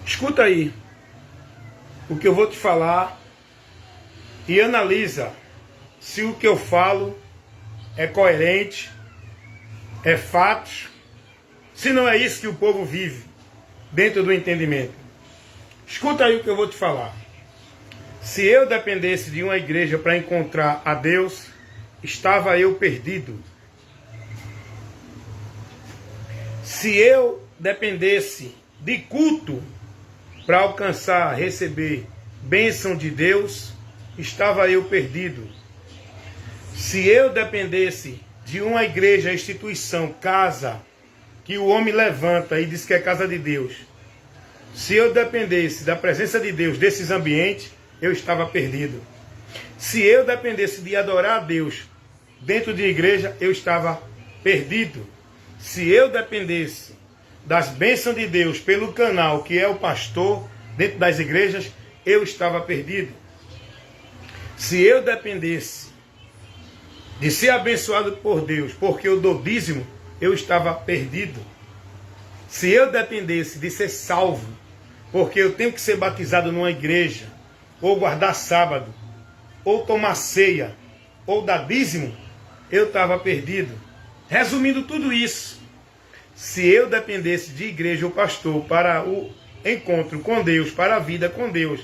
Escuta aí o que eu vou te falar e analisa se o que eu falo é coerente, é fatos, se não é isso que o povo vive dentro do entendimento. Escuta aí o que eu vou te falar. Se eu dependesse de uma igreja para encontrar a Deus, estava eu perdido. Se eu dependesse de culto para alcançar, receber bênção de Deus, estava eu perdido. Se eu dependesse de uma igreja, instituição, casa, que o homem levanta e diz que é casa de Deus, se eu dependesse da presença de Deus desses ambientes, eu estava perdido. Se eu dependesse de adorar a Deus dentro de igreja, eu estava perdido. Se eu dependesse das bênçãos de Deus pelo canal que é o pastor dentro das igrejas, eu estava perdido. Se eu dependesse de ser abençoado por Deus porque eu dou dízimo, eu estava perdido. Se eu dependesse de ser salvo porque eu tenho que ser batizado numa igreja, ou guardar sábado, ou tomar ceia, ou dar dízimo, eu estava perdido. Resumindo tudo isso, se eu dependesse de igreja ou pastor para o encontro com Deus, para a vida com Deus,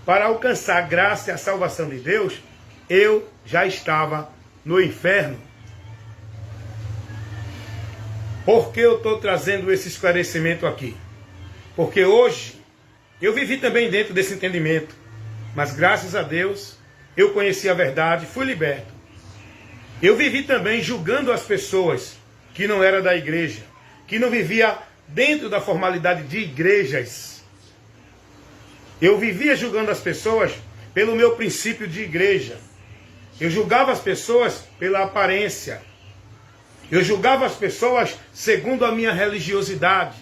para alcançar a graça e a salvação de Deus, eu já estava no inferno. Por que eu estou trazendo esse esclarecimento aqui? Porque hoje eu vivi também dentro desse entendimento, mas graças a Deus eu conheci a verdade, fui liberto. Eu vivi também julgando as pessoas que não eram da igreja, que não vivia dentro da formalidade de igrejas. Eu vivia julgando as pessoas pelo meu princípio de igreja. Eu julgava as pessoas pela aparência. Eu julgava as pessoas segundo a minha religiosidade.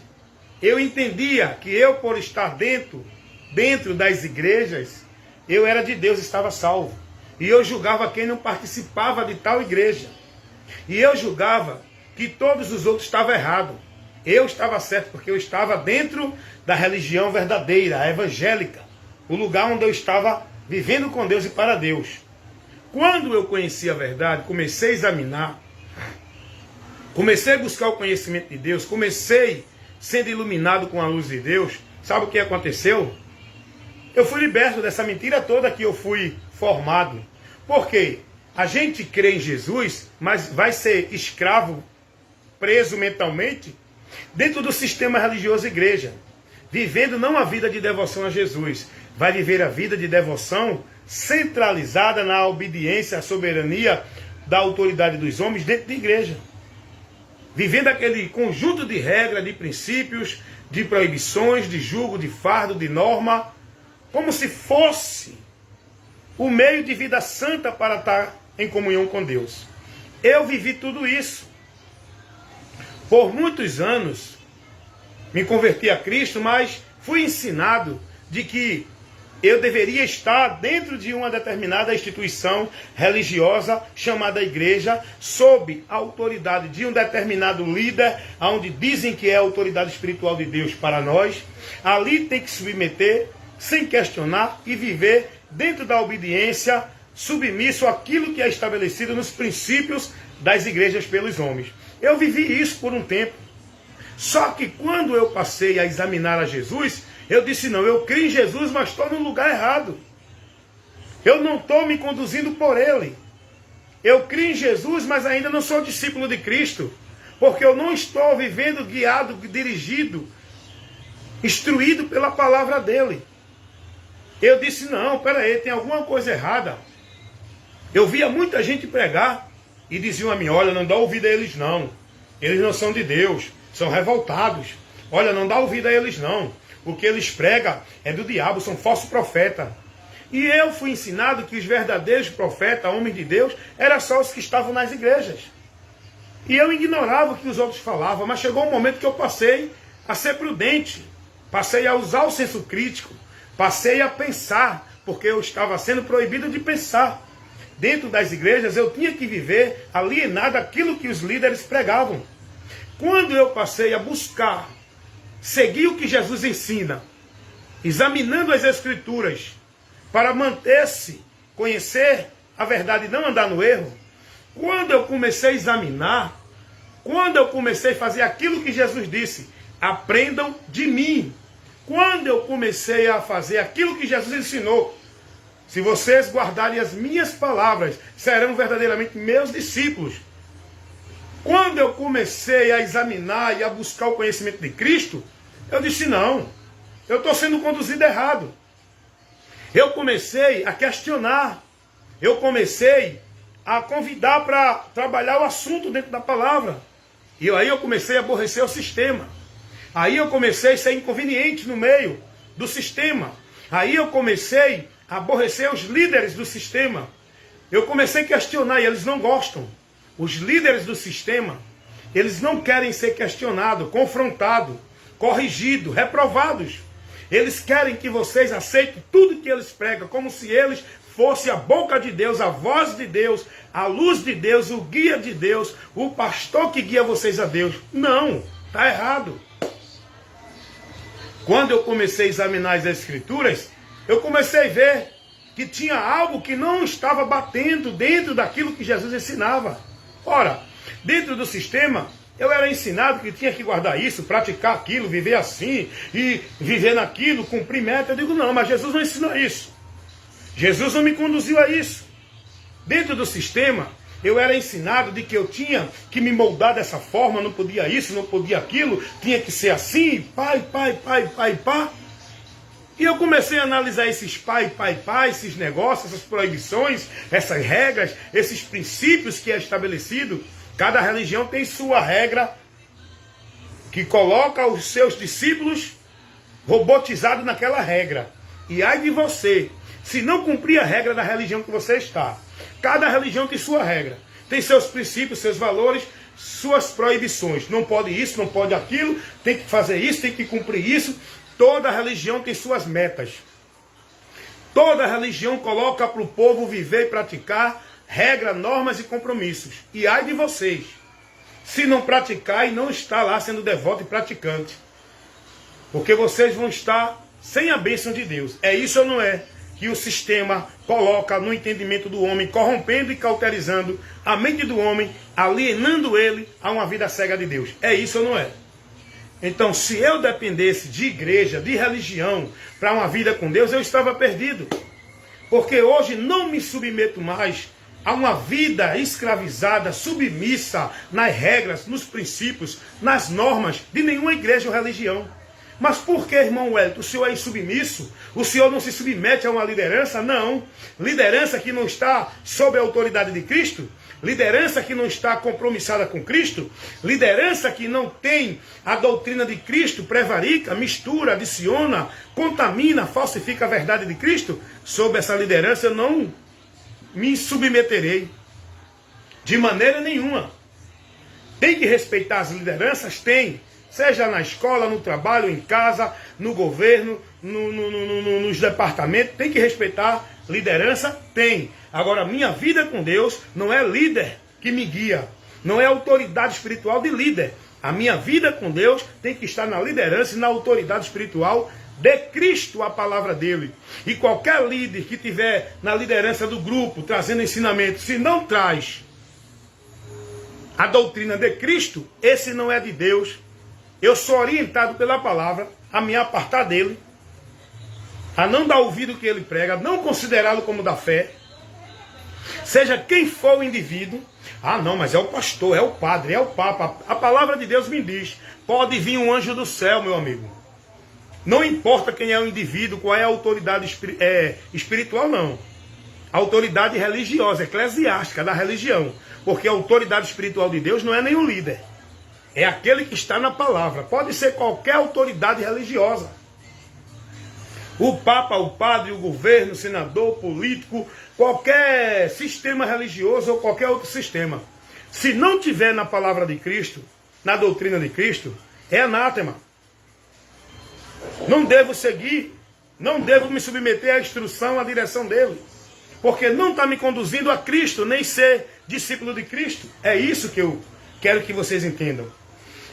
Eu entendia que eu, por estar dentro das igrejas, eu era de Deus, estava salvo. E eu julgava quem não participava de tal igreja. E eu julgava que todos os outros estavam errados. Eu estava certo porque eu estava dentro da religião verdadeira, a evangélica. O lugar onde eu estava vivendo com Deus e para Deus. Quando eu conheci a verdade, comecei a examinar, comecei a buscar o conhecimento de Deus, comecei sendo iluminado com a luz de Deus, sabe o que aconteceu? Eu fui liberto dessa mentira toda que eu fui formado. Por quê? A gente crê em Jesus, mas vai ser escravo, preso mentalmente, dentro do sistema religioso igreja, vivendo não a vida de devoção a Jesus, vai viver a vida de devoção centralizada na obediência à soberania da autoridade dos homens dentro da igreja. Vivendo aquele conjunto de regras, de princípios, de proibições, de julgo, de fardo, de norma, como se fosse o meio de vida santa para estar em comunhão com Deus. Eu vivi tudo isso. Por muitos anos, me converti a Cristo, mas fui ensinado de que eu deveria estar dentro de uma determinada instituição religiosa chamada igreja, sob a autoridade de um determinado líder, onde dizem que é a autoridade espiritual de Deus para nós. Ali tem que se submeter, sem questionar, e viver dentro da obediência, submisso àquilo que é estabelecido nos princípios das igrejas pelos homens. Eu vivi isso por um tempo. Só que quando eu passei a examinar a Jesus, eu disse, não, eu creio em Jesus, mas estou no lugar errado. Eu não estou me conduzindo por Ele. Eu creio em Jesus, mas ainda não sou discípulo de Cristo. Porque eu não estou vivendo guiado, dirigido, instruído pela palavra dEle. Eu disse, não, peraí, tem alguma coisa errada. Eu via muita gente pregar e diziam a mim, olha, não dá ouvido a eles não. Eles não são de Deus, são revoltados. Olha, não dá ouvido a eles não. O que eles pregam é do diabo, são falsos profetas. E eu fui ensinado que os verdadeiros profetas, homens de Deus, eram só os que estavam nas igrejas. E eu ignorava o que os outros falavam, mas chegou um momento que eu passei a ser prudente. Passei a usar o senso crítico. Passei a pensar, porque eu estava sendo proibido de pensar. Dentro das igrejas eu tinha que viver alienado aquilo que os líderes pregavam. Quando eu passei a buscar seguir o que Jesus ensina, examinando as Escrituras, para manter-se, conhecer a verdade e não andar no erro, quando eu comecei a examinar, quando eu comecei a fazer aquilo que Jesus disse, aprendam de mim. Quando eu comecei a fazer aquilo que Jesus ensinou, se vocês guardarem as minhas palavras, serão verdadeiramente meus discípulos. Quando eu comecei a examinar e a buscar o conhecimento de Cristo, eu disse, não, eu estou sendo conduzido errado. Eu comecei a questionar, eu comecei a convidar para trabalhar o assunto dentro da palavra. E aí eu comecei a aborrecer o sistema. Aí eu comecei a ser inconveniente no meio do sistema. Aí eu comecei a aborrecer os líderes do sistema. Eu comecei a questionar e eles não gostam. Os líderes do sistema, eles não querem ser questionados, confrontados, corrigidos, reprovados. Eles querem que vocês aceitem tudo que eles pregam, como se eles fossem a boca de Deus, a voz de Deus, a luz de Deus, o guia de Deus, o pastor que guia vocês a Deus. Não, está errado. Quando eu comecei a examinar as Escrituras, eu comecei a ver que tinha algo que não estava batendo dentro daquilo que Jesus ensinava. Ora, dentro do sistema, eu era ensinado que tinha que guardar isso, praticar aquilo, viver assim, e viver naquilo, cumprir meta. Eu digo, não, mas Jesus não ensinou isso. Jesus não me conduziu a isso. Dentro do sistema, eu era ensinado de que eu tinha que me moldar dessa forma, não podia isso, não podia aquilo, tinha que ser assim, pai, pá. E eu comecei a analisar esses pai, esses negócios, essas proibições, essas regras, esses princípios que é estabelecido. Cada religião tem sua regra que coloca os seus discípulos robotizados naquela regra. E ai de você, se não cumprir a regra da religião que você está. Cada religião tem sua regra. Tem seus princípios, seus valores, suas proibições. Não pode isso, não pode aquilo, tem que fazer isso, tem que cumprir isso. Toda religião tem suas metas. Toda religião coloca para o povo viver e praticar regras, normas e compromissos. E ai de vocês, se não praticar e não estar lá sendo devoto e praticante. Porque vocês vão estar sem a bênção de Deus. É isso ou não é? Que o sistema coloca no entendimento do homem, corrompendo e cauterizando a mente do homem, alienando ele a uma vida cega de Deus. É isso ou não é? Então, se eu dependesse de igreja, de religião, para uma vida com Deus, eu estava perdido. Porque hoje não me submeto mais a uma vida escravizada, submissa nas regras, nos princípios, nas normas de nenhuma igreja ou religião. Mas por que, irmão Wellington, o senhor é insubmisso? O senhor não se submete a uma liderança? Não. Liderança que não está sob a autoridade de Cristo? Liderança que não está compromissada com Cristo? Liderança que não tem a doutrina de Cristo, prevarica, mistura, adiciona, contamina, falsifica a verdade de Cristo? Sob essa liderança eu não me submeterei. De maneira nenhuma. Tem que respeitar as lideranças? Tem. Seja na escola, no trabalho, em casa, no governo, nos departamentos, tem que respeitar liderança? Tem. Agora, minha vida com Deus não é líder que me guia, não é autoridade espiritual de líder. A minha vida com Deus tem que estar na liderança e na autoridade espiritual de Cristo, a palavra dele. E qualquer líder que tiver na liderança do grupo, trazendo ensinamento, se não traz a doutrina de Cristo, esse não é de Deus. Eu sou orientado pela palavra a me apartar dele, a não dar ouvido ao que ele prega, a não considerá-lo como da fé. Seja quem for o indivíduo, não, mas é o pastor, é o padre, é o papa. A palavra de Deus me diz, pode vir um anjo do céu, meu amigo. Não importa quem é o indivíduo, qual é a autoridade espiritual, não. A autoridade religiosa, eclesiástica da religião. Porque a autoridade espiritual de Deus não é nenhum líder. É aquele que está na palavra. Pode ser qualquer autoridade religiosa. O papa, o padre, o governo, o senador, o político, qualquer sistema religioso ou qualquer outro sistema. Se não tiver na palavra de Cristo, na doutrina de Cristo, é anátema. Não devo seguir, não devo me submeter à instrução, à direção dele. Porque não está me conduzindo a Cristo, nem ser discípulo de Cristo. É isso que eu quero que vocês entendam.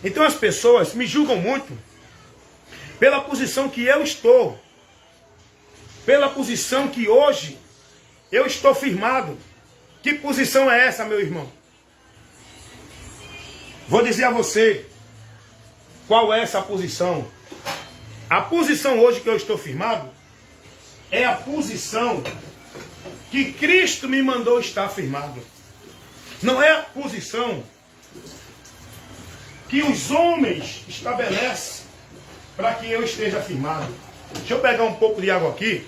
Então as pessoas me julgam muito pela posição que eu estou pela posição que hoje eu estou firmado. Que posição é essa, meu irmão? Vou dizer a você qual é essa posição. A posição hoje que eu estou firmado é a posição que Cristo me mandou estar firmado. Não é a posição que os homens estabelecem para que eu esteja firmado. Deixa eu pegar um pouco de água aqui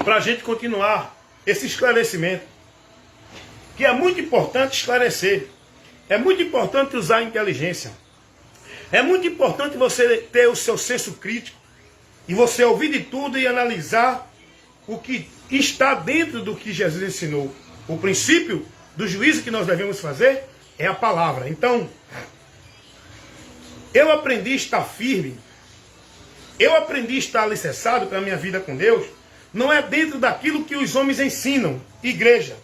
para a gente continuar esse esclarecimento, que é muito importante esclarecer. É muito importante usar a inteligência. É muito importante você ter o seu senso crítico e você ouvir de tudo e analisar o que está dentro do que Jesus ensinou. O princípio do juízo que nós devemos fazer é a palavra. Então, eu aprendi a estar firme, eu aprendi a estar alicerçado para a minha vida com Deus, não é dentro daquilo que os homens ensinam, igreja.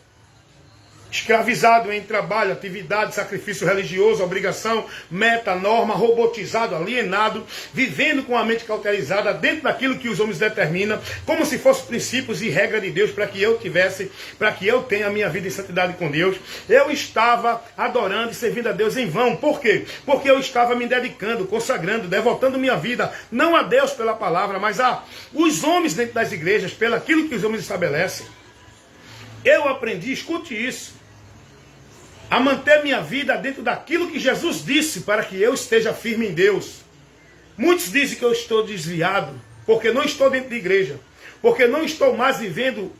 Escravizado em trabalho, atividade, sacrifício religioso, obrigação, meta, norma, robotizado, alienado, vivendo com a mente cauterizada dentro daquilo que os homens determinam, como se fossem princípios e regra de Deus para que eu tenha a minha vida em santidade com Deus. Eu estava adorando e servindo a Deus em vão. Por quê? Porque eu estava me dedicando, consagrando, devotando minha vida, não a Deus pela palavra, mas a os homens dentro das igrejas, pelo aquilo que os homens estabelecem. Eu aprendi, escute isso, a manter minha vida dentro daquilo que Jesus disse para que eu esteja firme em Deus. Muitos dizem que eu estou desviado, porque não estou dentro de igreja, porque não estou mais vivendo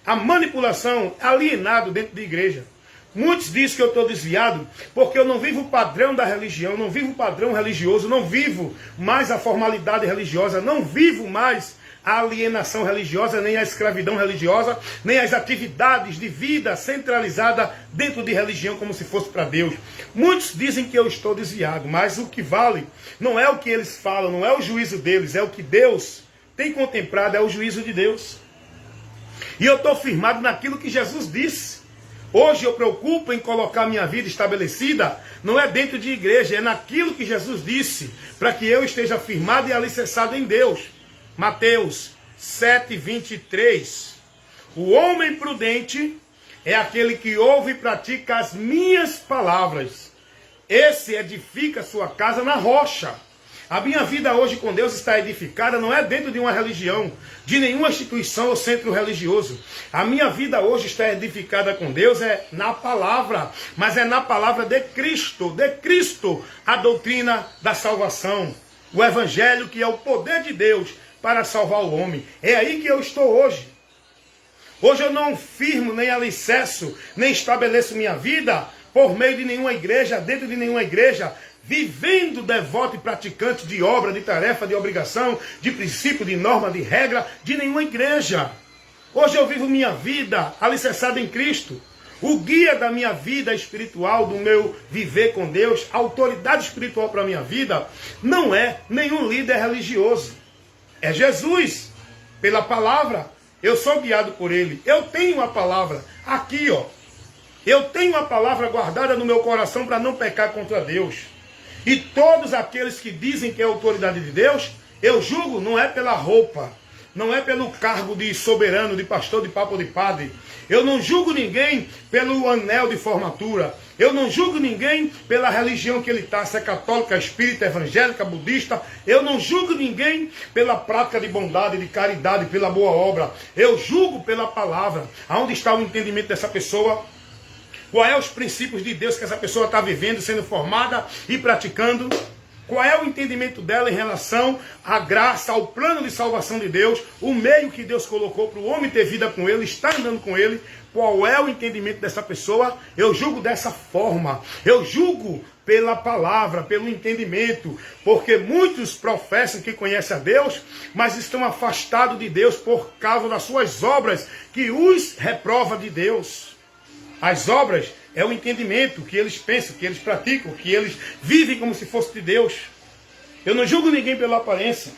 a manipulação, alienado dentro de igreja. Muitos dizem que eu estou desviado, porque eu não vivo o padrão da religião, não vivo o padrão religioso, não vivo mais a formalidade religiosa, não vivo mais a alienação religiosa, nem a escravidão religiosa, nem as atividades de vida centralizada dentro de religião como se fosse para Deus. Muitos dizem que eu estou desviado, mas o que vale não é o que eles falam, não é o juízo deles, é o que Deus tem contemplado, é o juízo de Deus. E eu estou firmado naquilo que Jesus disse. Hoje eu preocupo em colocar minha vida estabelecida, não é dentro de igreja, é naquilo que Jesus disse, para que eu esteja firmado e alicerçado em Deus. Mateus 7:23. O homem prudente é aquele que ouve e pratica as minhas palavras. Esse edifica sua casa na rocha. A minha vida hoje com Deus está edificada, não é dentro de uma religião, de nenhuma instituição ou centro religioso. A minha vida hoje está edificada com Deus na palavra, mas é na palavra de Cristo, a doutrina da salvação. O evangelho que é o poder de Deus para salvar o homem. É aí que eu estou hoje. Hoje eu não firmo, nem alicerço, nem estabeleço minha vida por meio de nenhuma igreja, dentro de nenhuma igreja, vivendo devoto e praticante de obra, de tarefa, de obrigação, de princípio, de norma, de regra, de nenhuma igreja. Hoje eu vivo minha vida alicerçada em Cristo. O guia da minha vida espiritual, do meu viver com Deus, a autoridade espiritual para a minha vida, não é nenhum líder religioso. É Jesus, pela palavra. Eu sou guiado por Ele. Eu tenho a palavra aqui, ó. Eu tenho a palavra guardada no meu coração para não pecar contra Deus. E todos aqueles que dizem que é a autoridade de Deus, eu julgo não é pela roupa, não é pelo cargo de soberano, de pastor, de papa ou de padre. Eu não julgo ninguém pelo anel de formatura. Eu não julgo ninguém pela religião que ele está, se é católica, espírita, evangélica, budista. Eu não julgo ninguém pela prática de bondade, de caridade, pela boa obra. Eu julgo pela palavra. Aonde está o entendimento dessa pessoa? Qual é os princípios de Deus que essa pessoa está vivendo, sendo formada e praticando? Qual é o entendimento dela em relação à graça, ao plano de salvação de Deus, o meio que Deus colocou para o homem ter vida com Ele, estar andando com Ele? Qual é o entendimento dessa pessoa? Eu julgo dessa forma. Eu julgo pela palavra, pelo entendimento, porque muitos professam que conhecem a Deus, mas estão afastados de Deus por causa das suas obras, que os reprova de Deus. As obras é o entendimento que eles pensam, que eles praticam, que eles vivem como se fosse de Deus. Eu não julgo ninguém pela aparência.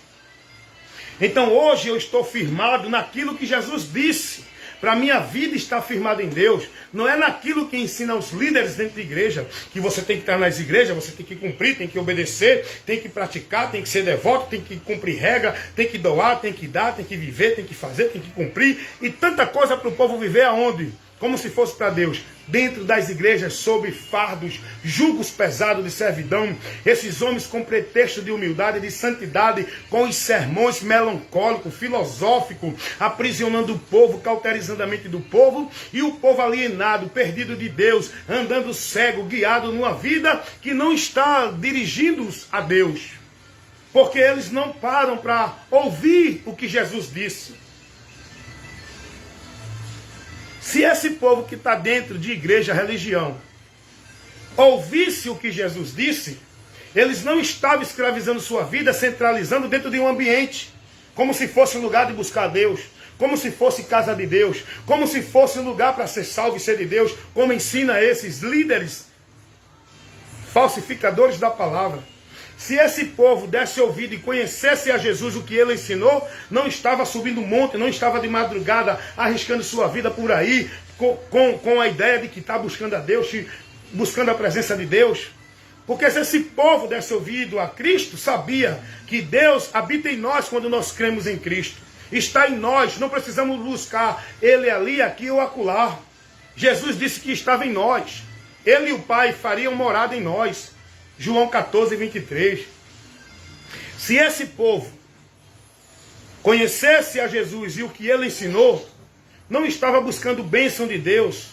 Então hoje eu estou firmado naquilo que Jesus disse, para a minha vida estar firmada em Deus, não é naquilo que ensina os líderes dentro da igreja, que você tem que estar nas igrejas, você tem que cumprir, tem que obedecer, tem que praticar, tem que ser devoto, tem que cumprir regra, tem que doar, tem que dar, tem que viver, tem que fazer, tem que cumprir, e tanta coisa para o povo viver aonde? Como se fosse para Deus, dentro das igrejas, sob fardos, julgos pesados de servidão, esses homens com pretexto de humildade, de santidade, com os sermões melancólicos, filosóficos, aprisionando o povo, cauterizando a mente do povo, e o povo alienado, perdido de Deus, andando cego, guiado numa vida que não está dirigindo-os a Deus, porque eles não param para ouvir o que Jesus disse. Se esse povo que está dentro de igreja, religião, ouvisse o que Jesus disse, eles não estavam escravizando sua vida, centralizando dentro de um ambiente, como se fosse um lugar de buscar Deus, como se fosse casa de Deus, como se fosse um lugar para ser salvo e ser de Deus, como ensina esses líderes, falsificadores da palavra. Se esse povo desse ouvido e conhecesse a Jesus, o que ele ensinou, não estava subindo monte, não estava de madrugada arriscando sua vida por aí, com a ideia de que está buscando a Deus, buscando a presença de Deus. Porque se esse povo desse ouvido a Cristo, sabia que Deus habita em nós quando nós cremos em Cristo. Está em nós, não precisamos buscar Ele ali, aqui ou acolá. Jesus disse que estava em nós. Ele e o Pai fariam morada em nós. João 14, 23. Se esse povo conhecesse a Jesus e o que ele ensinou, não estava buscando bênção de Deus,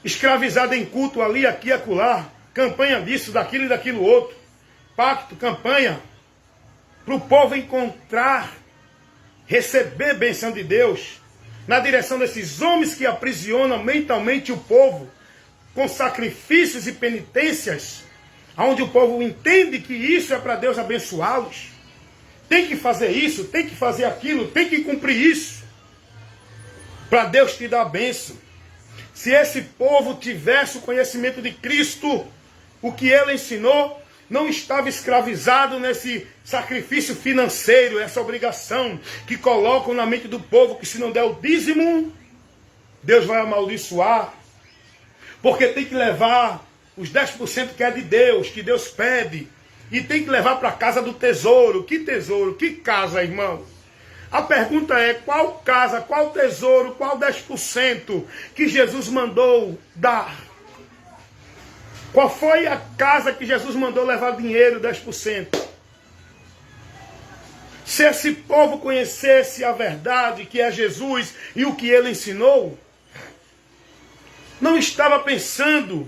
escravizado em culto ali, aqui, acolá, campanha disso, daquilo e daquilo outro, pacto, campanha, para o povo encontrar, receber bênção de Deus, na direção desses homens que aprisionam mentalmente o povo, com sacrifícios e penitências, onde o povo entende que isso é para Deus abençoá-los. Tem que fazer isso, tem que fazer aquilo, tem que cumprir isso, para Deus te dar a bênção. Se esse povo tivesse o conhecimento de Cristo, o que ele ensinou, não estava escravizado nesse sacrifício financeiro, essa obrigação que colocam na mente do povo, que se não der o dízimo, Deus vai amaldiçoar, porque tem que levar os 10% que é de Deus, que Deus pede, e tem que levar para a casa do tesouro. Que tesouro? Que casa, irmão? A pergunta é, qual casa, qual tesouro, qual 10% que Jesus mandou dar? Qual foi a casa que Jesus mandou levar dinheiro, 10%? Se esse povo conhecesse a verdade, que é Jesus, e o que ele ensinou, não estava pensando,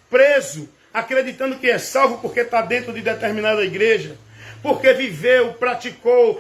preso, acreditando que é salvo porque está dentro de determinada igreja, porque viveu, praticou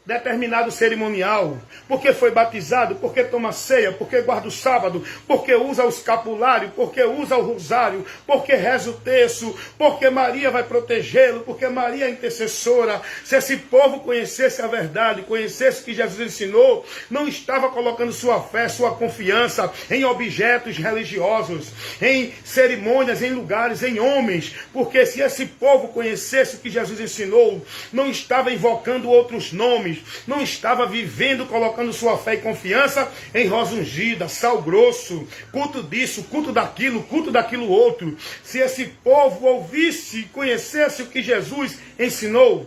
determinado cerimonial, porque foi batizado, porque toma ceia, porque guarda o sábado, porque usa o escapulário, porque usa o rosário, porque reza o terço, porque Maria vai protegê-lo, porque Maria é intercessora. Se esse povo conhecesse a verdade, conhecesse o que Jesus ensinou, não estava colocando sua fé, sua confiança em objetos religiosos, em cerimônias, em lugares, em homens, porque se esse povo conhecesse o que Jesus ensinou, não estava invocando outros nomes, não estava vivendo, colocando sua fé e confiança em rosa ungida, sal grosso, culto disso, culto daquilo outro. Se esse povo ouvisse e conhecesse o que Jesus ensinou,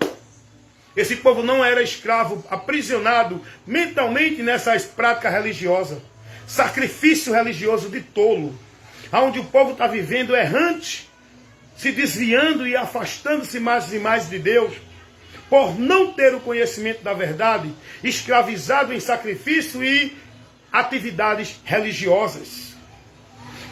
esse povo não era escravo, aprisionado mentalmente nessas práticas religiosas, sacrifício religioso de tolo, onde o povo está vivendo errante, se desviando e afastando-se mais e mais de Deus, por não ter o conhecimento da verdade, escravizado em sacrifício e atividades religiosas.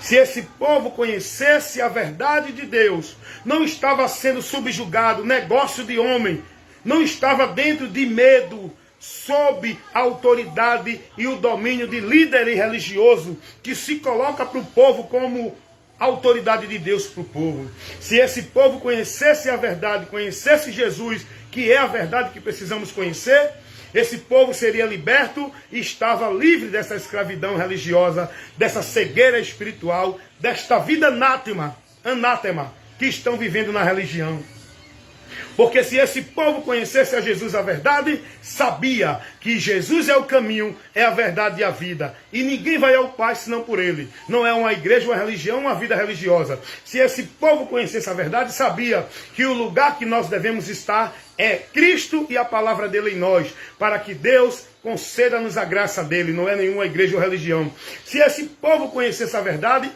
Se esse povo conhecesse a verdade de Deus, não estava sendo subjugado, negócio de homem, não estava dentro de medo, sob a autoridade e o domínio de líder religioso, que se coloca para o povo como autoridade de Deus para o povo. Se esse povo conhecesse a verdade, conhecesse Jesus, que é a verdade que precisamos conhecer, esse povo seria liberto e estava livre dessa escravidão religiosa, dessa cegueira espiritual, desta vida anátema que estão vivendo na religião. Porque se esse povo conhecesse a Jesus a verdade, sabia que Jesus é o caminho, é a verdade e a vida. E ninguém vai ao Pai senão por ele. Não é uma igreja, uma religião, uma vida religiosa. Se esse povo conhecesse a verdade, sabia que o lugar que nós devemos estar é Cristo e a palavra dele em nós, para que Deus conceda-nos a graça dele, não é nenhuma igreja ou religião. Se esse povo conhecesse a verdade,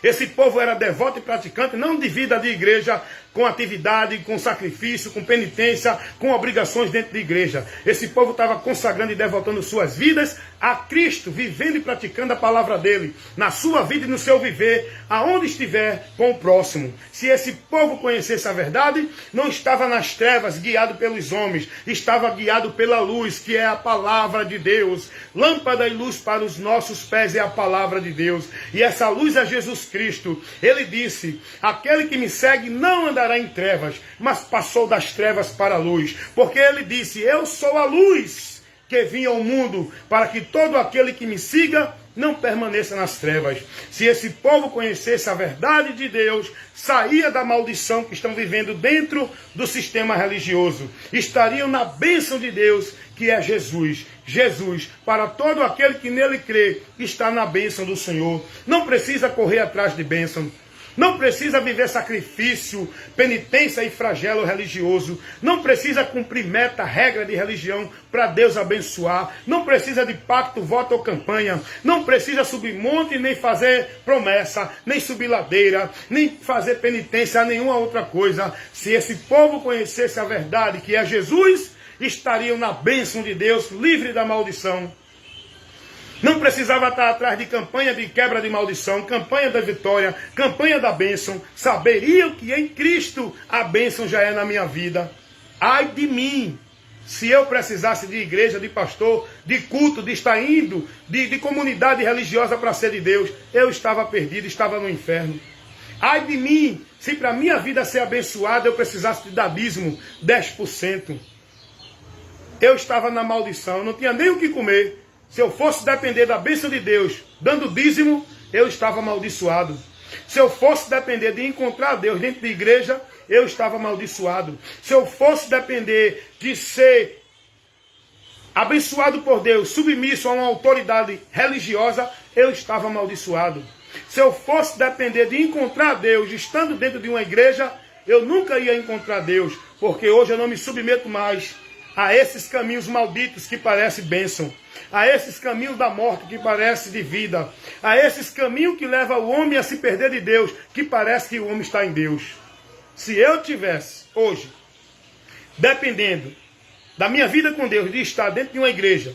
esse povo era devoto e praticante, não de vida de igreja, com atividade, com sacrifício, com penitência, com obrigações dentro de igreja. Esse povo estava consagrando e devotando suas vidas a Cristo, vivendo e praticando a palavra dele, na sua vida e no seu viver, aonde estiver com o próximo. Se esse povo conhecesse a verdade, não estava nas trevas, guiado pelos homens, estava guiado pela luz, que é a palavra de Deus. Lâmpada e luz para os nossos pés é a palavra de Deus. E essa luz é Jesus Cristo. Ele disse: aquele que me segue não andará em trevas, mas passou das trevas para a luz. Porque ele disse: eu sou a luz que vim ao mundo, para que todo aquele que me siga não permaneça nas trevas. Se esse povo conhecesse a verdade de Deus, saía da maldição que estão vivendo dentro do sistema religioso. Estariam na bênção de Deus, que é Jesus. Jesus, para todo aquele que nele crê, está na bênção do Senhor. Não precisa correr atrás de bênção. Não precisa viver sacrifício, penitência e flagelo religioso. Não precisa cumprir meta, regra de religião para Deus abençoar. Não precisa de pacto, voto ou campanha. Não precisa subir monte, nem fazer promessa, nem subir ladeira, nem fazer penitência a nenhuma outra coisa. Se esse povo conhecesse a verdade, que é Jesus, estariam na bênção de Deus, livre da maldição. Não precisava estar atrás de campanha de quebra de maldição, campanha da vitória, campanha da bênção. Saberiam que em Cristo a bênção já é na minha vida. Ai de mim, se eu precisasse de igreja, de pastor, de culto, de estar indo, de comunidade religiosa para ser de Deus, eu estava perdido, estava no inferno. Ai de mim, se para minha vida ser abençoada eu precisasse de dar dízimo, 10%. Eu estava na maldição, não tinha nem o que comer. Se eu fosse depender da bênção de Deus, dando dízimo, eu estava amaldiçoado. Se eu fosse depender de encontrar Deus dentro de igreja, eu estava amaldiçoado. Se eu fosse depender de ser abençoado por Deus, submisso a uma autoridade religiosa, eu estava amaldiçoado. Se eu fosse depender de encontrar Deus estando dentro de uma igreja, eu nunca ia encontrar Deus, porque hoje eu não me submeto mais a esses caminhos malditos que parecem bênção, a esses caminhos da morte que parece de vida, a esses caminhos que levam o homem a se perder de Deus, que parece que o homem está em Deus. Se eu tivesse hoje, dependendo da minha vida com Deus, de estar dentro de uma igreja,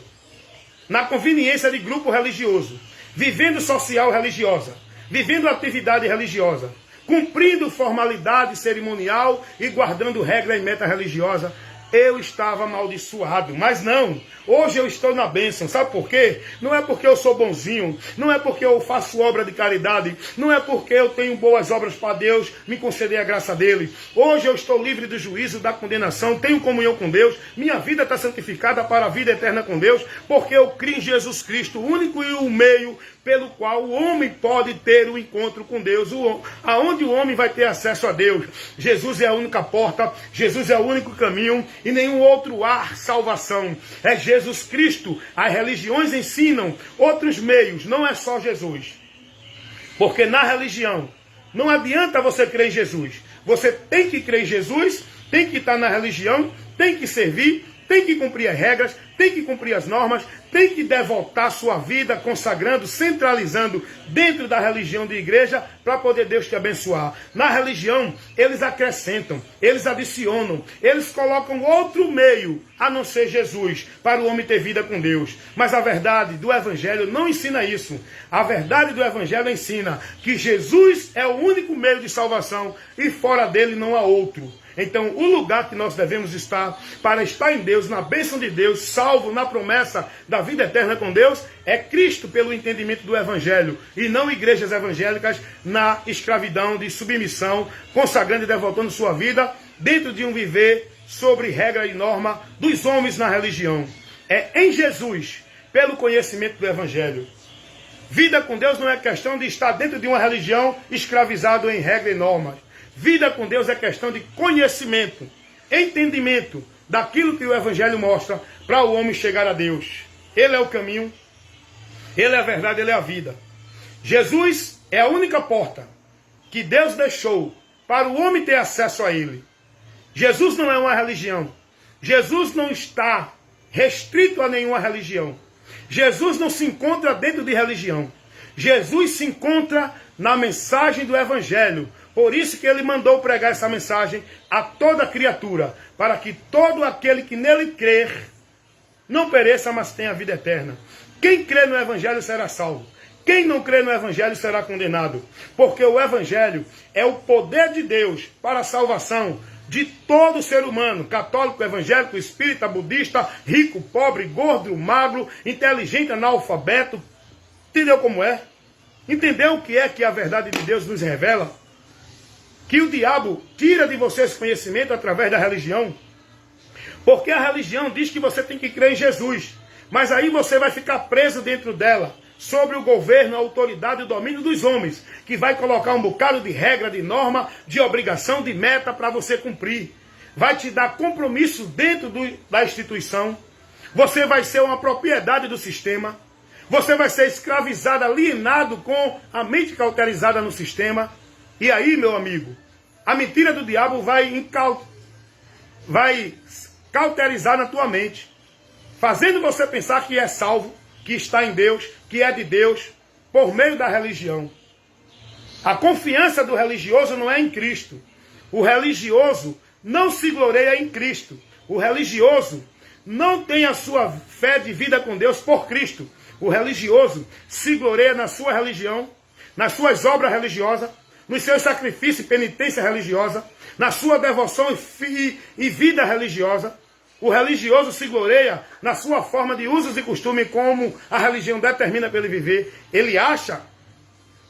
na conveniência de grupo religioso, vivendo social religiosa, vivendo atividade religiosa, cumprindo formalidade cerimonial e guardando regra e meta religiosa, eu estava amaldiçoado, mas não, hoje eu estou na bênção, sabe por quê? Não é porque eu sou bonzinho, não é porque eu faço obra de caridade, não é porque eu tenho boas obras para Deus me conceder a graça dele. Hoje eu estou livre do juízo, da condenação, tenho comunhão com Deus, minha vida está santificada para a vida eterna com Deus, porque eu creio em Jesus Cristo, o único e o meio pelo qual o homem pode ter um encontro com Deus, aonde o homem vai ter acesso a Deus. Jesus é a única porta, Jesus é o único caminho, e nenhum outro há salvação. É Jesus Cristo. As religiões ensinam outros meios, não é só Jesus. Porque na religião, não adianta você crer em Jesus. Você tem que crer em Jesus, tem que estar na religião, tem que servir, tem que cumprir as regras, tem que cumprir as normas, tem que devotar sua vida, consagrando, centralizando dentro da religião de igreja, para poder Deus te abençoar. Na religião, eles acrescentam, eles adicionam, eles colocam outro meio, a não ser Jesus, para o homem ter vida com Deus. Mas a verdade do Evangelho não ensina isso. A verdade do Evangelho ensina que Jesus é o único meio de salvação, e fora dele não há outro. Então, o lugar que nós devemos estar, para estar em Deus, na bênção de Deus, salvo na promessa da vida eterna com Deus, é Cristo pelo entendimento do Evangelho, e não igrejas evangélicas na escravidão de submissão, consagrando e devotando sua vida dentro de um viver sobre regra e norma dos homens na religião. É em Jesus, pelo conhecimento do Evangelho. Vida com Deus não é questão de estar dentro de uma religião escravizado em regra e normas. Vida com Deus é questão de conhecimento, entendimento daquilo que o Evangelho mostra para o homem chegar a Deus. Ele é o caminho, Ele é a verdade, Ele é a vida. Jesus é a única porta que Deus deixou para o homem ter acesso a Ele. Jesus não é uma religião. Jesus não está restrito a nenhuma religião. Jesus não se encontra dentro de religião. Jesus se encontra na mensagem do Evangelho. Por isso que Ele mandou pregar essa mensagem a toda criatura, para que todo aquele que nele crer não pereça, mas tenha vida eterna. Quem crê no Evangelho será salvo. Quem não crê no Evangelho será condenado. Porque o Evangelho é o poder de Deus para a salvação de todo ser humano, católico, evangélico, espírita, budista, rico, pobre, gordo, magro, inteligente, analfabeto. Entendeu como é? Entendeu o que é que a verdade de Deus nos revela? Que o diabo tira de você esse conhecimento através da religião. Porque a religião diz que você tem que crer em Jesus. Mas aí você vai ficar preso dentro dela, sobre o governo, a autoridade e o domínio dos homens, que vai colocar um bocado de regra, de norma, de obrigação, de meta para você cumprir. Vai te dar compromisso dentro da instituição. Você vai ser uma propriedade do sistema. Você vai ser escravizado, alienado com a mente cauterizada no sistema. E aí, meu amigo, a mentira do diabo vai cauterizar na tua mente, fazendo você pensar que é salvo, que está em Deus, que é de Deus, por meio da religião. A confiança do religioso não é em Cristo. O religioso não se gloreia em Cristo. O religioso não tem a sua fé de vida com Deus por Cristo. O religioso se gloreia na sua religião, nas suas obras religiosas, nos seus sacrifícios e penitência religiosa, na sua devoção e vida religiosa. O religioso se gloreia na sua forma de usos e costumes, como a religião determina para ele viver. Ele acha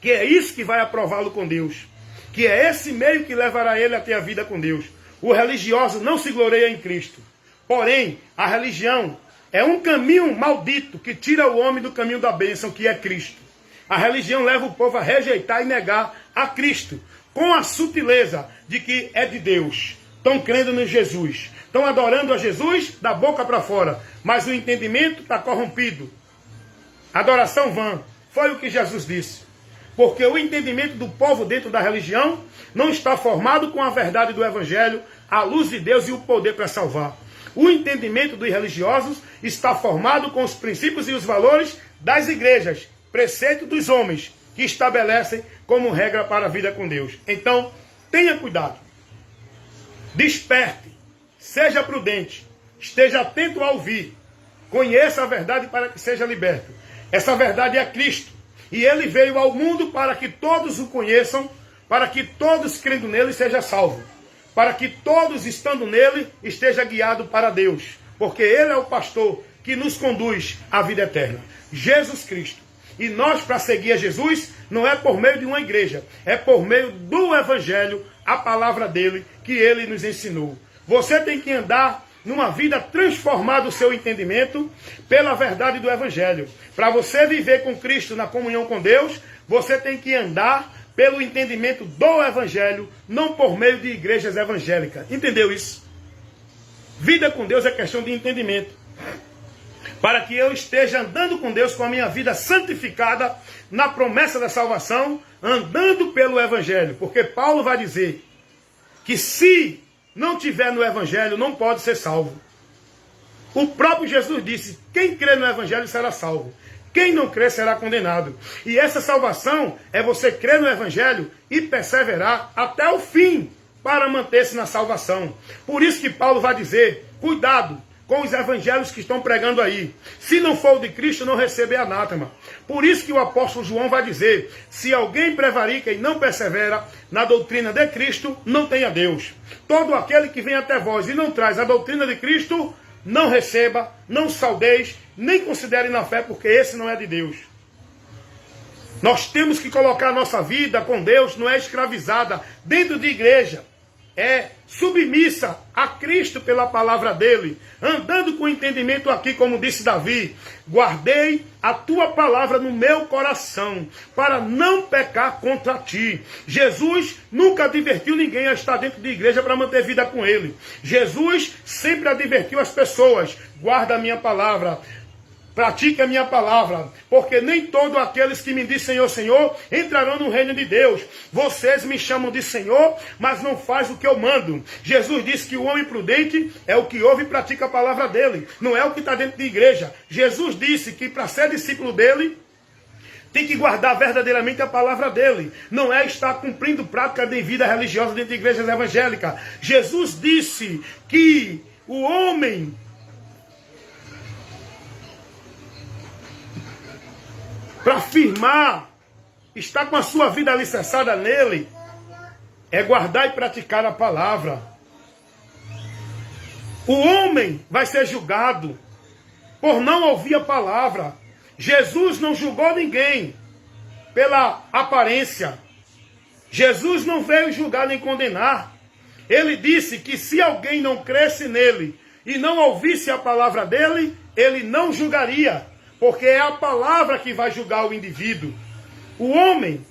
que é isso que vai aprová-lo com Deus, que é esse meio que levará ele a ter a vida com Deus. O religioso não se gloreia em Cristo. Porém, a religião é um caminho maldito que tira o homem do caminho da bênção, que é Cristo. A religião leva o povo a rejeitar e negar a Cristo, com a sutileza de que é de Deus. Estão crendo em Jesus. Estão adorando a Jesus da boca para fora. Mas o entendimento está corrompido. Adoração vã. Foi o que Jesus disse. Porque o entendimento do povo dentro da religião não está formado com a verdade do Evangelho, a luz de Deus e o poder para salvar. O entendimento dos religiosos está formado com os princípios e os valores das igrejas, preceito dos homens, que estabelecem como regra para a vida com Deus. Então, tenha cuidado. Desperte. Seja prudente. Esteja atento a ouvir. Conheça a verdade para que seja liberto. Essa verdade é Cristo. E Ele veio ao mundo para que todos o conheçam, para que todos crendo nele seja salvo. Para que todos estando nele esteja guiado para Deus. Porque Ele é o pastor que nos conduz à vida eterna. Jesus Cristo. E nós, para seguir a Jesus, não é por meio de uma igreja, é por meio do Evangelho, a palavra dele, que ele nos ensinou. Você tem que andar numa vida transformada o seu entendimento pela verdade do Evangelho. Para você viver com Cristo na comunhão com Deus, você tem que andar pelo entendimento do Evangelho, não por meio de igrejas evangélicas. Entendeu isso? Vida com Deus é questão de entendimento. Para que eu esteja andando com Deus, com a minha vida santificada, na promessa da salvação, andando pelo Evangelho. Porque Paulo vai dizer que se não tiver no Evangelho, não pode ser salvo. O próprio Jesus disse, quem crê no Evangelho será salvo. Quem não crê será condenado. E essa salvação é você crer no Evangelho e perseverar até o fim para manter-se na salvação. Por isso que Paulo vai dizer, cuidado com os evangelhos que estão pregando aí. Se não for o de Cristo, não recebe anátema. Por isso que o apóstolo João vai dizer, se alguém prevarica e não persevera na doutrina de Cristo, não tem a Deus. Todo aquele que vem até vós e não traz a doutrina de Cristo, não receba, não saudeis, nem considere na fé, porque esse não é de Deus. Nós temos que colocar a nossa vida com Deus, não é escravizada, dentro de igreja. é submissa a Cristo pela palavra dele, andando com entendimento aqui, como disse Davi, guardei a tua palavra no meu coração, para não pecar contra ti. Jesus nunca advertiu ninguém a estar dentro de igreja para manter vida com ele. Jesus sempre advertiu as pessoas, guarda a minha palavra, pratique a minha palavra, porque nem todos aqueles que me dizem Senhor, Senhor, entrarão no reino de Deus. Vocês me chamam de Senhor, mas não faz o que eu mando. Jesus disse que o homem prudente é o que ouve e pratica a palavra dele, não é o que está dentro de igreja. Jesus disse que para ser discípulo dele, tem que guardar verdadeiramente a palavra dele. Não é estar cumprindo prática de vida religiosa dentro de igrejas evangélicas. Jesus disse que o homem para afirmar, estar com a sua vida alicerçada nele, é guardar e praticar a palavra. O homem vai ser julgado por não ouvir a palavra. Jesus não julgou ninguém pela aparência. Jesus não veio julgar nem condenar. Ele disse que se alguém não cresce nele e não ouvisse a palavra dele, ele não julgaria. Porque é a palavra que vai julgar o indivíduo. O homem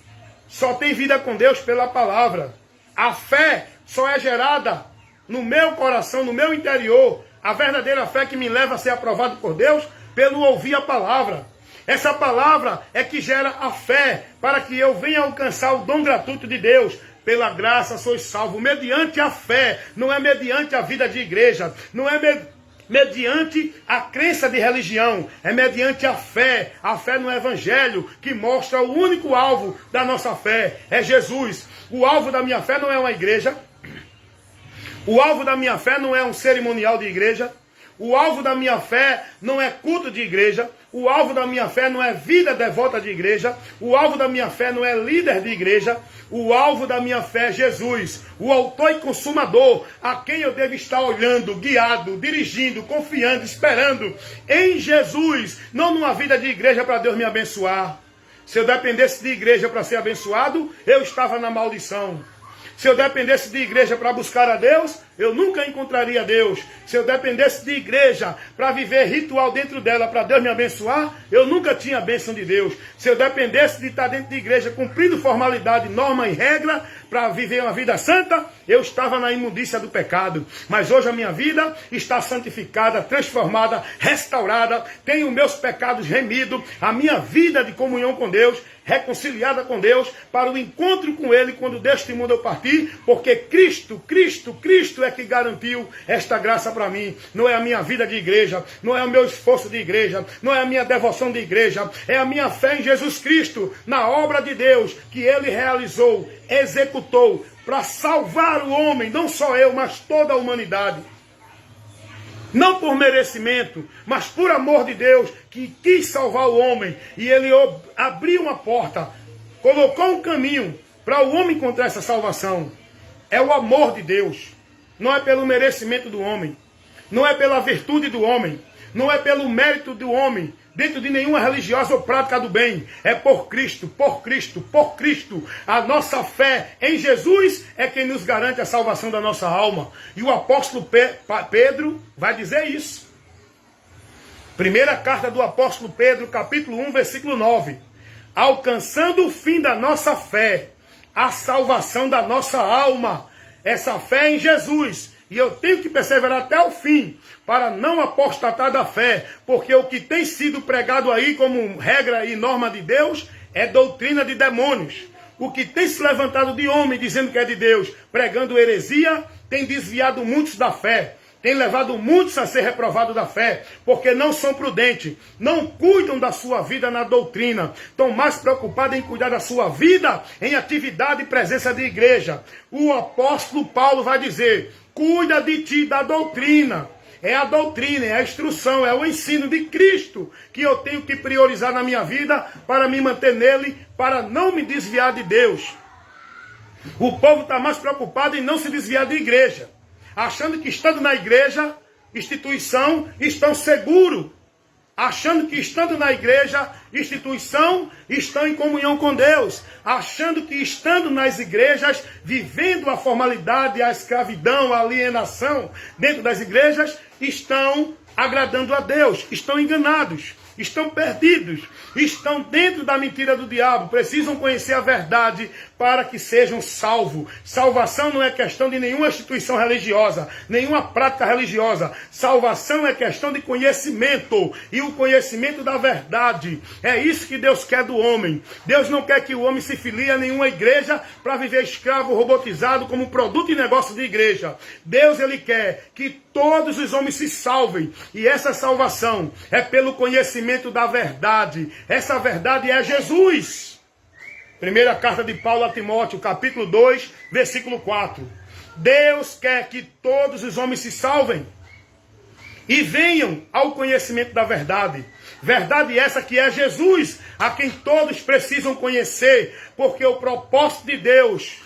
só tem vida com Deus pela palavra. A fé só é gerada no meu coração, no meu interior. A verdadeira fé que me leva a ser aprovado por Deus, pelo ouvir a palavra. Essa palavra é que gera a fé, para que eu venha alcançar o dom gratuito de Deus. Pela graça sois salvos, mediante a fé, não é mediante a vida de igreja, não é mediante a crença de religião, é mediante a fé no Evangelho, que mostra o único alvo da nossa fé, é Jesus. O alvo da minha fé não é uma igreja, o alvo da minha fé não é um cerimonial de igreja, o alvo da minha fé não é culto de igreja, o alvo da minha fé não é vida devota de igreja, o alvo da minha fé não é líder de igreja, o alvo da minha fé é Jesus, o autor e consumador, a quem eu devo estar olhando, guiado, dirigindo, confiando, esperando em Jesus, não numa vida de igreja para Deus me abençoar. Se eu dependesse de igreja para ser abençoado, eu estava na maldição. Se eu dependesse de igreja para buscar a Deus, eu nunca encontraria Deus. Se eu dependesse de igreja para viver ritual dentro dela, para Deus me abençoar, eu nunca tinha a bênção de Deus. Se eu dependesse de estar dentro de igreja cumprindo formalidade, norma e regra, para viver uma vida santa, eu estava na imundícia do pecado. Mas hoje a minha vida está santificada, transformada, restaurada, tenho meus pecados remidos, a minha vida de comunhão com Deus, reconciliada com Deus, para o encontro com Ele quando deste mundo eu partir, porque Cristo é que garantiu esta graça para mim. Não é a minha vida de igreja, não é o meu esforço de igreja, não é a minha devoção de igreja, é a minha fé em Jesus Cristo, na obra de Deus que Ele realizou, executou, para salvar o homem, não só eu, mas toda a humanidade. Não por merecimento, mas por amor de Deus, que quis salvar o homem. E Ele abriu uma porta, colocou um caminho para o homem encontrar essa salvação. É o amor de Deus. Não é pelo merecimento do homem. Não é pela virtude do homem. Não é pelo mérito do homem, dentro de nenhuma religiosa ou prática do bem. É por Cristo, por Cristo, por Cristo. A nossa fé em Jesus é quem nos garante a salvação da nossa alma. E o apóstolo Pedro vai dizer isso. Primeira carta do apóstolo Pedro, capítulo 1, versículo 9. Alcançando o fim da nossa fé, a salvação da nossa alma. Essa fé em Jesus. E eu tenho que perseverar até o fim, para não apostatar da fé, porque o que tem sido pregado aí como regra e norma de Deus é doutrina de demônios. O que tem se levantado de homem dizendo que é de Deus, pregando heresia, tem desviado muitos da fé, tem levado muitos a ser reprovados da fé, porque não são prudentes, não cuidam da sua vida na doutrina, estão mais preocupados em cuidar da sua vida em atividade e presença de igreja. O apóstolo Paulo vai dizer: cuida de ti da doutrina. É a doutrina, é a instrução, é o ensino de Cristo que eu tenho que priorizar na minha vida para me manter nele, para não me desviar de Deus. O povo está mais preocupado em não se desviar de igreja, achando que estando na igreja, instituição, estão seguros achando que estando na igreja, instituição, estão em comunhão com Deus, achando que estando nas igrejas, vivendo a formalidade, a escravidão, a alienação dentro das igrejas, estão agradando a Deus, estão enganados, estão perdidos, estão dentro da mentira do diabo, precisam conhecer a verdade para que sejam salvos. Salvação não é questão de nenhuma instituição religiosa, nenhuma prática religiosa. Salvação é questão de conhecimento, e o conhecimento da verdade. É isso que Deus quer do homem. Deus não quer que o homem se filie a nenhuma igreja para viver escravo, robotizado, como produto e negócio de igreja. Deus, ele quer que todos os homens se salvem, e essa salvação é pelo conhecimento da verdade. Essa verdade é Jesus. Primeira carta de Paulo a Timóteo, capítulo 2, versículo 4. Deus quer que todos os homens se salvem e venham ao conhecimento da verdade. Verdade essa que é Jesus, a quem todos precisam conhecer, porque o propósito de Deus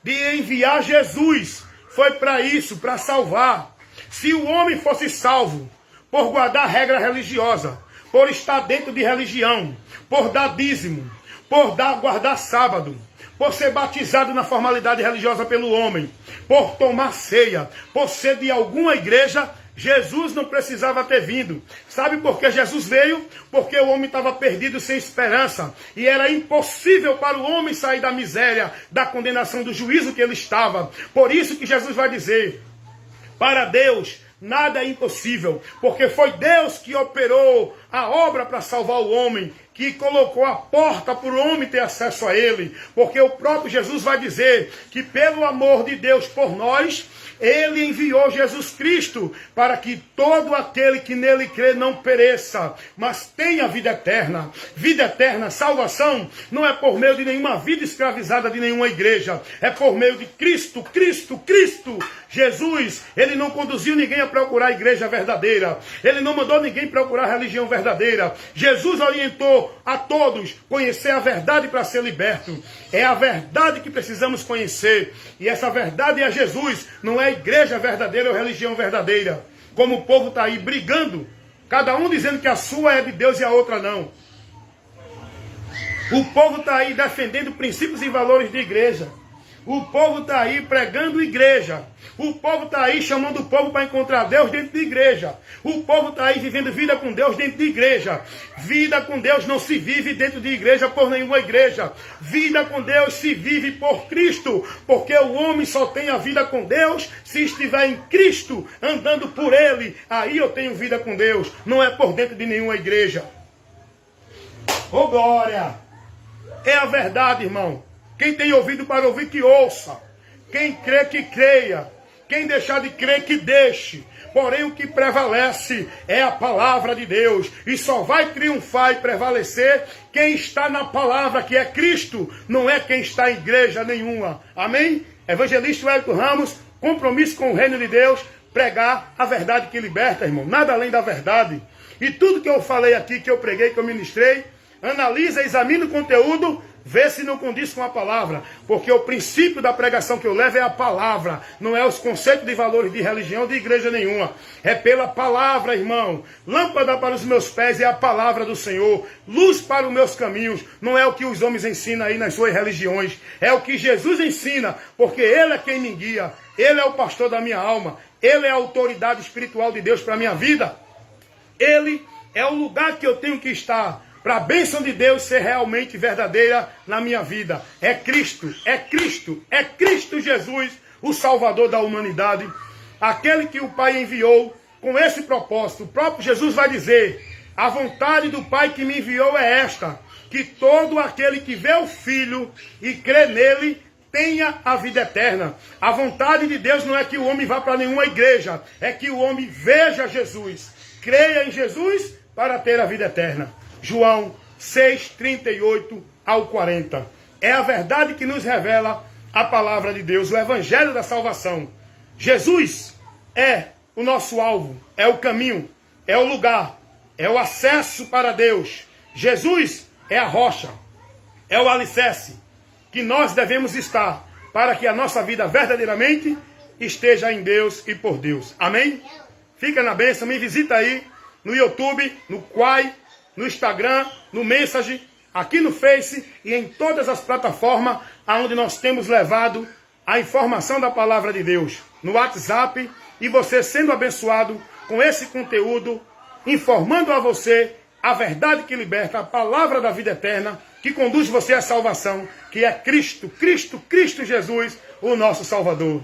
de enviar Jesus foi para isso, para salvar. Se o homem fosse salvo por guardar regra religiosa, por estar dentro de religião, por dar dízimo, por guardar sábado, por ser batizado na formalidade religiosa pelo homem, por tomar ceia, por ser de alguma igreja, Jesus não precisava ter vindo. Sabe por que Jesus veio? Porque o homem estava perdido, sem esperança, e era impossível para o homem sair da miséria, da condenação, do juízo que ele estava. Por isso que Jesus vai dizer: para Deus nada é impossível, porque foi Deus que operou a obra para salvar o homem, que colocou a porta para o homem ter acesso a ele, porque o próprio Jesus vai dizer que pelo amor de Deus por nós, ele enviou Jesus Cristo para que todo aquele que nele crê não pereça, mas tenha vida eterna. Vida eterna, salvação, não é por meio de nenhuma vida escravizada de nenhuma igreja, é por meio de Cristo, Cristo, Cristo. Jesus, ele não conduziu ninguém a procurar a igreja verdadeira, ele não mandou ninguém procurar a religião verdadeira. Jesus orientou a todos conhecer a verdade para ser liberto. É a verdade que precisamos conhecer, e essa verdade é Jesus, não é igreja verdadeira ou religião verdadeira, como o povo está aí brigando, cada um dizendo que a sua é de Deus e a outra não. O povo está aí defendendo princípios e valores de igreja. O povo está aí pregando igreja. O povo está aí chamando o povo para encontrar Deus dentro de igreja. O povo está aí vivendo vida com Deus dentro de igreja. Vida com Deus não se vive dentro de igreja por nenhuma igreja. Vida com Deus se vive por Cristo. Porque o homem só tem a vida com Deus se estiver em Cristo, andando por Ele. Aí eu tenho vida com Deus. Não é por dentro de nenhuma igreja. Ô glória! É a verdade, irmão. Quem tem ouvido para ouvir, que ouça. Quem crê, que creia. Quem deixar de crer, que deixe. Porém, o que prevalece é a palavra de Deus. E só vai triunfar e prevalecer quem está na palavra, que é Cristo. Não é quem está em igreja nenhuma. Amém? Evangelista Wellington Ramos, compromisso com o reino de Deus, pregar a verdade que liberta, irmão. Nada além da verdade. E tudo que eu falei aqui, que eu preguei, que eu ministrei, analisa, examina o conteúdo, vê se não condiz com a palavra, porque o princípio da pregação que eu levo é a palavra, não é os conceitos de valores de religião, de igreja nenhuma, é pela palavra, irmão. Lâmpada para os meus pés é a palavra do Senhor, luz para os meus caminhos, não é o que os homens ensinam aí nas suas religiões, é o que Jesus ensina, porque Ele é quem me guia, Ele é o pastor da minha alma, Ele é a autoridade espiritual de Deus para a minha vida, Ele é o lugar que eu tenho que estar, para a bênção de Deus ser realmente verdadeira na minha vida. É Cristo, é Cristo, é Cristo Jesus, o Salvador da humanidade. Aquele que o Pai enviou com esse propósito. O próprio Jesus vai dizer: a vontade do Pai que me enviou é esta, que todo aquele que vê o Filho e crê nele tenha a vida eterna. A vontade de Deus não é que o homem vá para nenhuma igreja, é que o homem veja Jesus, creia em Jesus para ter a vida eterna. João 6, 38 ao 40. É a verdade que nos revela a palavra de Deus, o evangelho da salvação. Jesus é o nosso alvo, é o caminho, é o lugar, é o acesso para Deus. Jesus é a rocha, é o alicerce que nós devemos estar para que a nossa vida verdadeiramente esteja em Deus e por Deus. Amém? Fica na bênção, me visita aí. no YouTube, no Quai, no Instagram, no Message, aqui no Face e em todas as plataformas onde nós temos levado a informação da palavra de Deus. No WhatsApp, e você sendo abençoado com esse conteúdo, informando a você a verdade que liberta, a palavra da vida eterna, que conduz você à salvação, que é Cristo Jesus, o nosso Salvador.